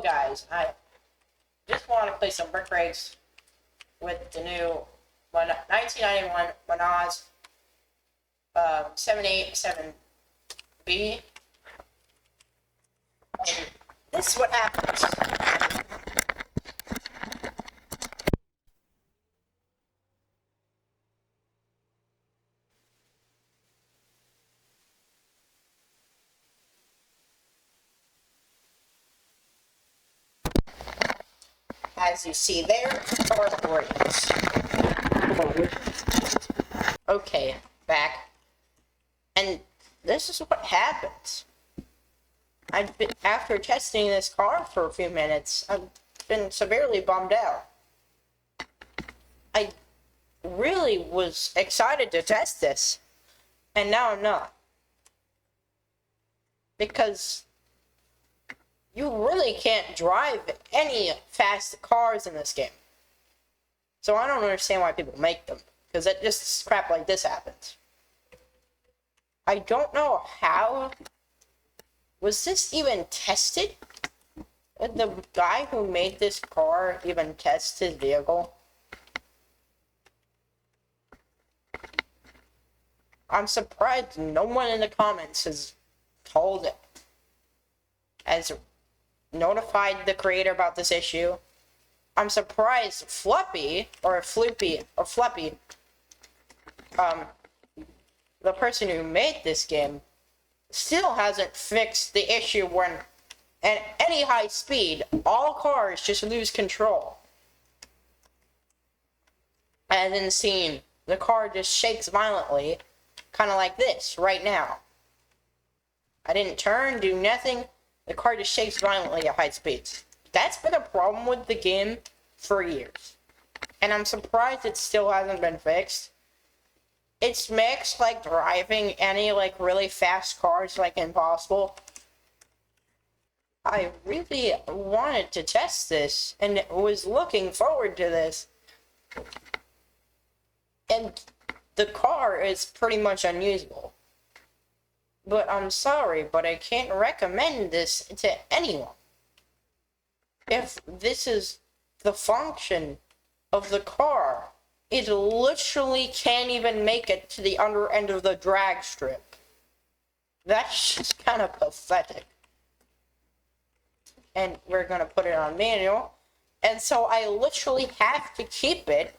guys, I just want to play some Brick Breaks with the new 1991 Manaz 787B. And this is what happens. As you see there, are brakes. Okay, back. And this is what happens. After testing this car for a few minutes, I've been severely bummed out. I really was excited to test this, and now I'm not. Because you really can't drive any fast cars in this game. So I don't understand why people make them, because just crap like this happens. I don't know how. Was this even tested? Did the guy who made this car even test his vehicle? I'm surprised no one in the comments has told it. Has notified the creator about this issue. I'm surprised Fluppy, the person who made this game, still hasn't fixed the issue when at any high speed, all cars just lose control. As in scene, the car just shakes violently, kind of like this, right now. I didn't turn, do nothing, the car just shakes violently at high speeds. That's been a problem with the game for years. And I'm surprised it still hasn't been fixed. It makes, driving any, really fast cars, impossible. I really wanted to test this, and was looking forward to this. And the car is pretty much unusable. But I'm sorry, but I can't recommend this to anyone. If this is the function of the car, it literally can't even make it to the under end of the drag strip. That's just kind of pathetic. And we're going to put it on manual. And so I literally have to keep it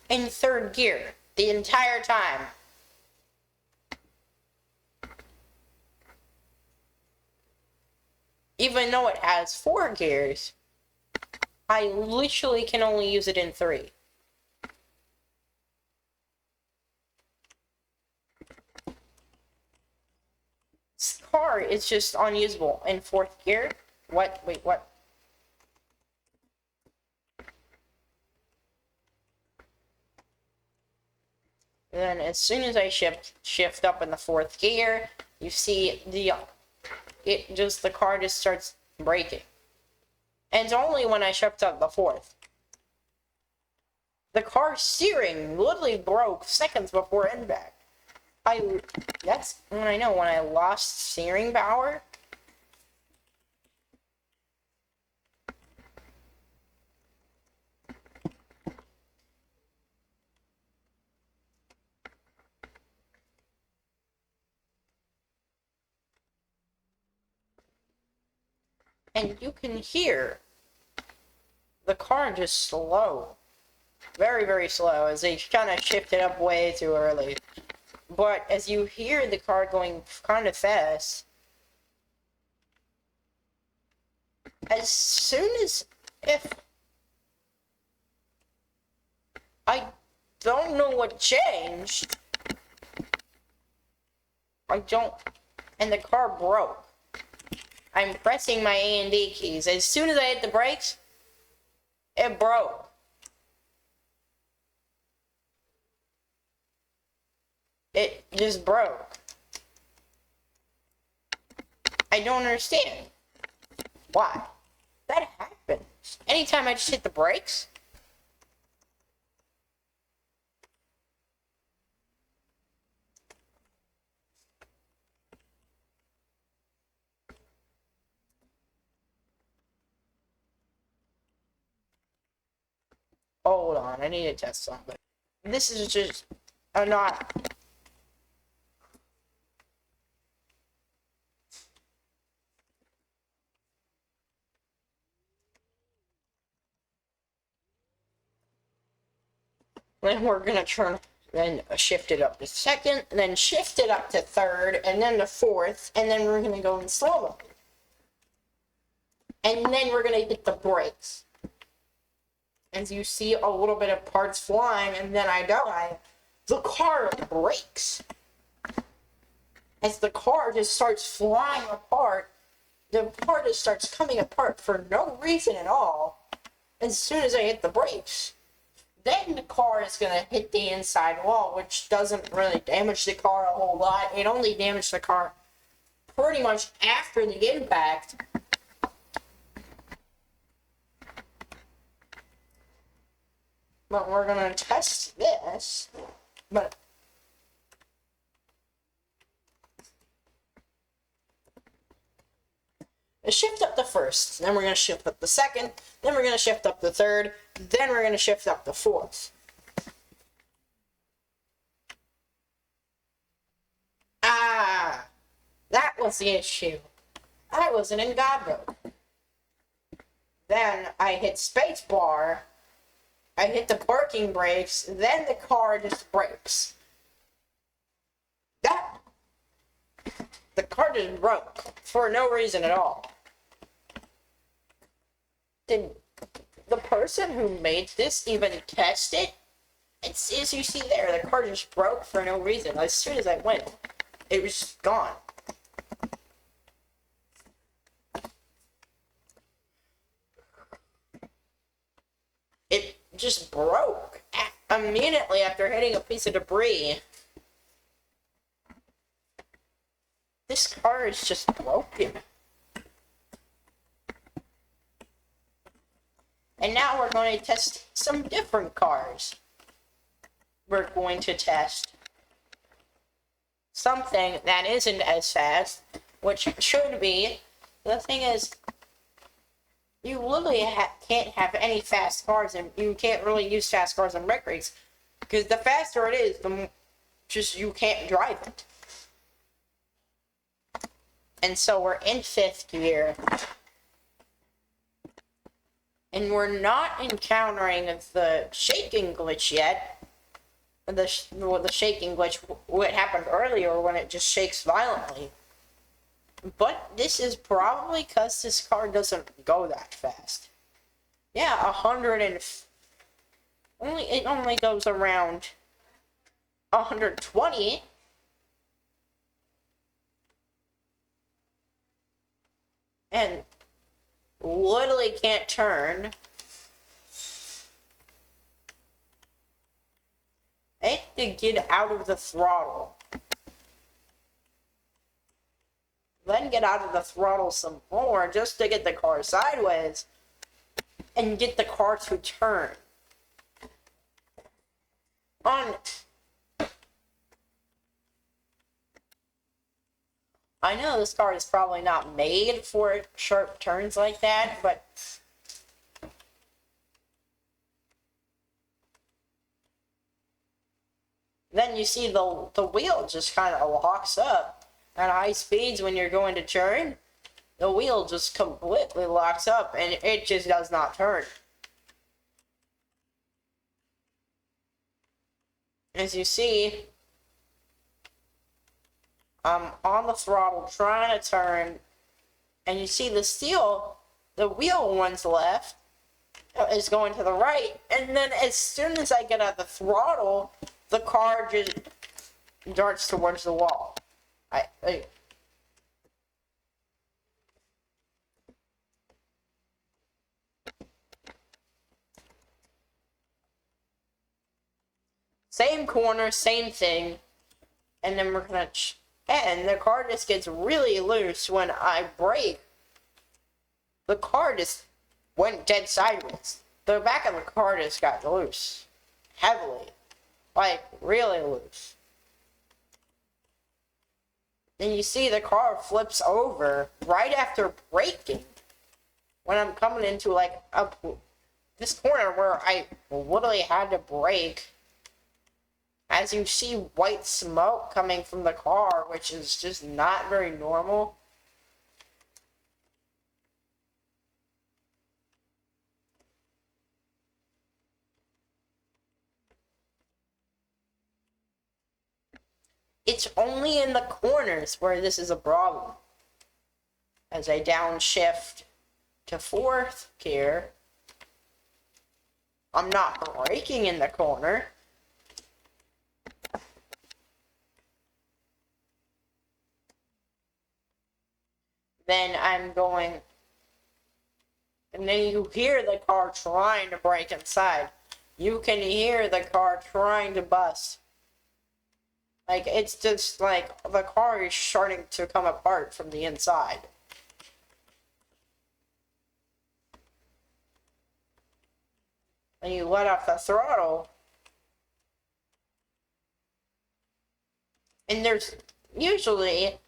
in third gear the entire time. Even though it has 4 gears, I literally can only use it in 3. This car is just unusable in 4th gear. What? Wait, what? And then as soon as I shift up in the 4th gear, you see the car just starts braking. And it's only when I shift up the 4th. The car steering literally broke seconds before impact. That's when I know when I lost steering power. And you can hear the car just slow. Very, very slow, as they kind of shifted up way too early. But as you hear the car going kind of fast, as soon as if I don't know what changed, and the car broke. I'm pressing my A and D keys. As soon as I hit the brakes, it broke. It just broke. I don't understand why that happens. Anytime I just hit the brakes. Hold on, I need to test something. This is just not. Then we're gonna turn, then shift it up to second, then shift it up to third, and then to fourth, and then we're gonna go in slow. And then we're gonna hit the brakes. As you see a little bit of parts flying, and then I die. The car brakes. As the car just starts flying apart, the car just starts coming apart for no reason at all. As soon as I hit the brakes. Then the car is going to hit the inside wall, which doesn't really damage the car a whole lot. It only damaged the car pretty much after the impact. But we're going to test this. But shift up the first, then we're going to shift up the second, then we're going to shift up the third, then we're going to shift up the fourth. Ah, that was the issue. I wasn't in God mode. Then I hit spacebar, I hit the parking brakes, then the car just brakes. The car just broke for no reason at all. Did the person who made this even test it? It's, as you see there, the car just broke for no reason. As soon as I went, it was just gone. It just broke immediately after hitting a piece of debris. This car is just broken. And now we're going to test some different cars. We're going to test something that isn't as fast, which should be. The thing is, you literally can't have any fast cars, and you can't really use fast cars on wreck rates, because the faster it is, the more just you can't drive it. And so we're in 5th gear. And we're not encountering the shaking glitch yet. The shaking glitch, what happened earlier when it just shakes violently. But this is probably because this car doesn't go that fast. Yeah, 100 and... it only goes around 120. And literally can't turn. I have to get out of the throttle. Then get out of the throttle some more just to get the car sideways and get the car to turn. I know this car is probably not made for sharp turns like that, but then you see the wheel just kind of locks up at high speeds when you're going to turn. The wheel just completely locks up and it just does not turn. As you see, I'm on the throttle trying to turn, and you see the wheel one's left is going to the right, and then as soon as I get out the throttle, the car just darts towards the wall. Same corner, same thing, and then we're gonna... And the car just gets really loose when I brake. The car just went dead sideways. The back of the car just got loose. Heavily. Like, really loose. And you see the car flips over right after braking. When I'm coming into, like, this corner where I literally had to brake. As you see white smoke coming from the car, which is just not very normal. It's only in the corners where this is a problem. As I downshift to fourth gear, I'm not braking in the corner. Then I'm going, and then you hear the car trying to brake inside. You can hear the car trying to bust. Like, it's just like the car is starting to come apart from the inside. And you let off the throttle, and there's usually,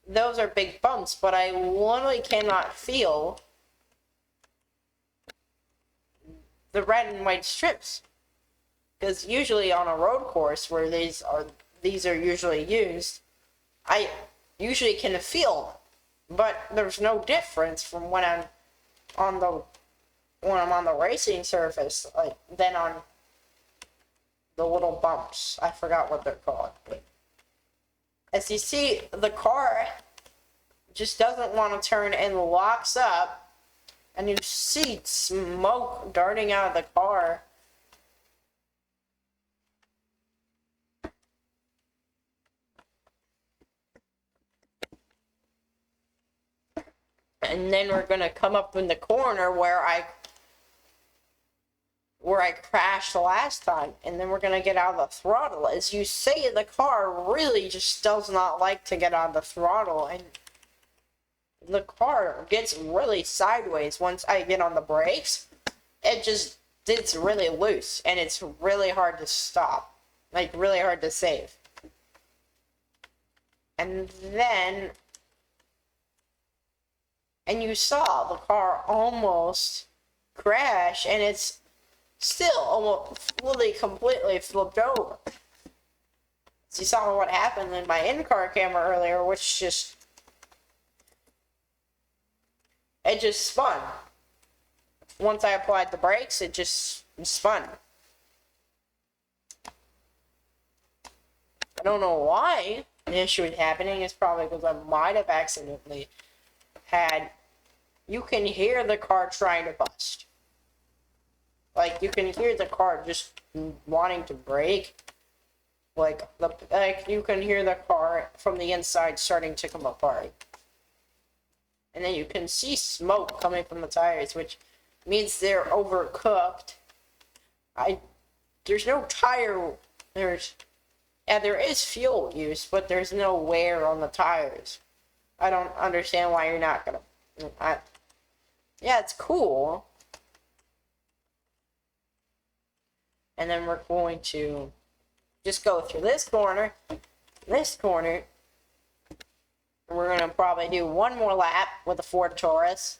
those are big bumps, but I literally cannot feel the red and white strips. Because usually on a road course where these are usually used, I usually can feel, but there's no difference from when I'm on the racing surface, like, than on the little bumps. I forgot what they're called. But as you see, the car just doesn't want to turn and locks up, and you see smoke darting out of the car. And then we're gonna come up in the corner where I crashed the last time, and then we're gonna get out of the throttle. As you see, the car really just does not like to get out of the throttle, and the car gets really sideways once I get on the brakes. It's really loose, and it's really hard to stop, like really hard to save. And then, and you saw the car almost crash, and it's still almost fully, completely flipped over. So you saw what happened in my in-car camera earlier, which just, it just spun. Once I applied the brakes, it just spun. I don't know why the issue is happening. It's probably because I might have accidentally had, you can hear the car trying to bust. Like, you can hear the car just wanting to brake. Like you can hear the car from the inside starting to come apart. And then you can see smoke coming from the tires, which means they're overcooked. There's no tire, there is fuel use, but there's no wear on the tires. I don't understand why you're not gonna, yeah, it's cool. And then we're going to just go through this corner, and we're going to probably do one more lap with the Ford Taurus.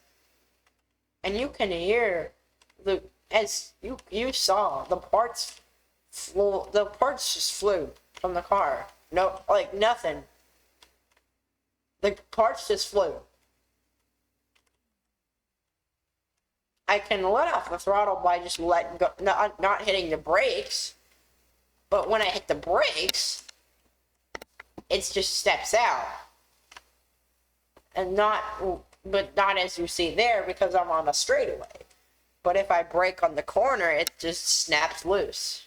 And you can hear as you saw, the parts just flew from the car. No, like nothing. The parts just flew. I can let off the throttle by just letting go, not hitting the brakes. But when I hit the brakes, it just steps out. And not as you see there, because I'm on a straightaway. But if I brake on the corner, it just snaps loose.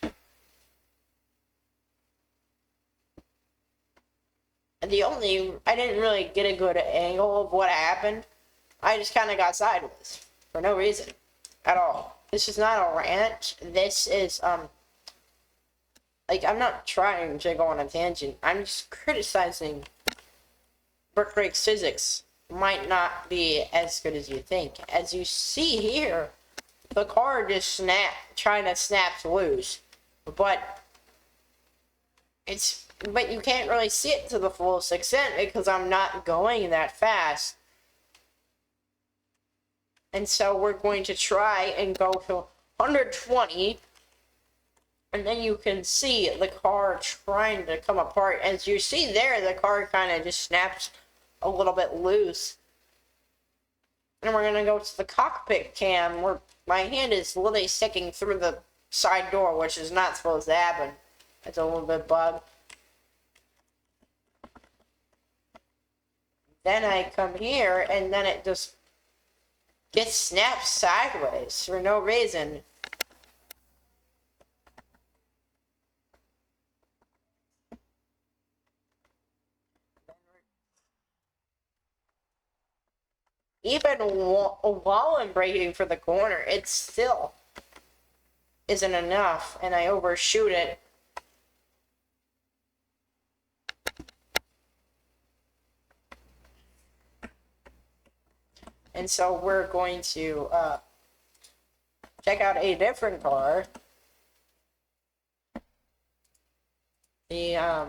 And I didn't really get a good angle of what happened. I just kind of got sideways for no reason at all. This is not a rant. This is, like, I'm not trying to go on a tangent. I'm just criticizing Brick Break's physics might not be as good as you think. As you see here, the car just trying to snap loose. But you can't really see it to the fullest extent because I'm not going that fast. And so we're going to try and go to 120. And then you can see the car trying to come apart. As you see there, the car kind of just snaps a little bit loose. And we're going to go to the cockpit cam where my hand is literally sticking through the side door, which is not supposed to happen. It's a little bit bugged. Then I come here, and then it just gets snapped sideways for no reason. Even while I'm braking for the corner, it still isn't enough, and I overshoot it. And so we're going to check out a different car. And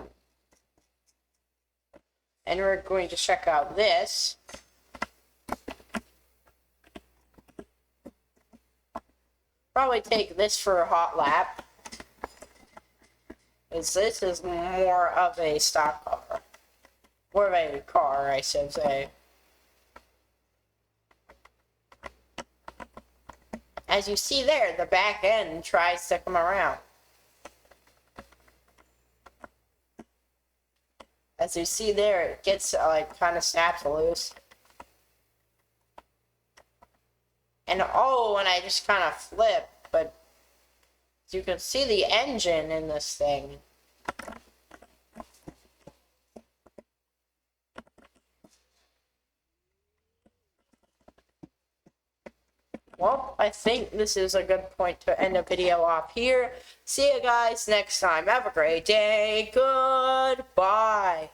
we're going to check out this. Probably take this for a hot lap, as this is more of a stock car. More of a car, I should say. As you see there, the back end tries to come around. As you see there, it gets like kind of snaps loose. And oh, and I just kind of flip, but you can see the engine in this thing. Well, I think this is a good point to end the video off here. See you guys next time. Have a great day. Goodbye.